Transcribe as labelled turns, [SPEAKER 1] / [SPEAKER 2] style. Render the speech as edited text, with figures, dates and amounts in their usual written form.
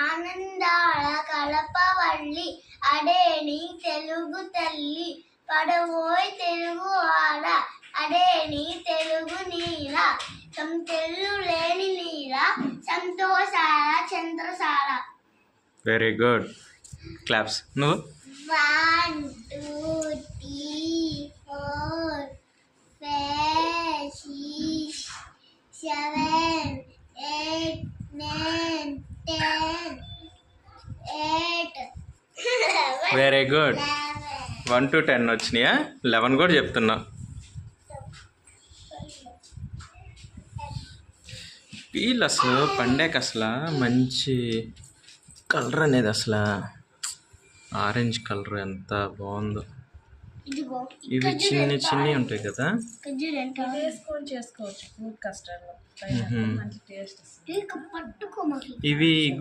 [SPEAKER 1] ఆనందాల కలపవల్లి అడేని తెలుగు తల్లి పడవోయ్ తెలుగు ఆడ అడేని తెలుగు నీల సంతెల్లు లేని నీల సంతోషాల చంద్రశాల.
[SPEAKER 2] Very good. క్లాప్స్. నువ్వు
[SPEAKER 1] 1 2 3 4 5 6 7 8 9 10 8
[SPEAKER 2] వెరీ గుడ్. 1 to 10 వచ్చినాయా? 11 కూడా చెప్తున్నా. వీళ్ళు అసలు పండాక అసలు మంచి కలర్ అనేది అసలు ఆరెంజ్ కలర్ ఎంత బాగుందో. ఇవి చిన్ని చిన్ని ఉంటాయి కదా,
[SPEAKER 1] చేసుకోవచ్చు.
[SPEAKER 2] ఇవి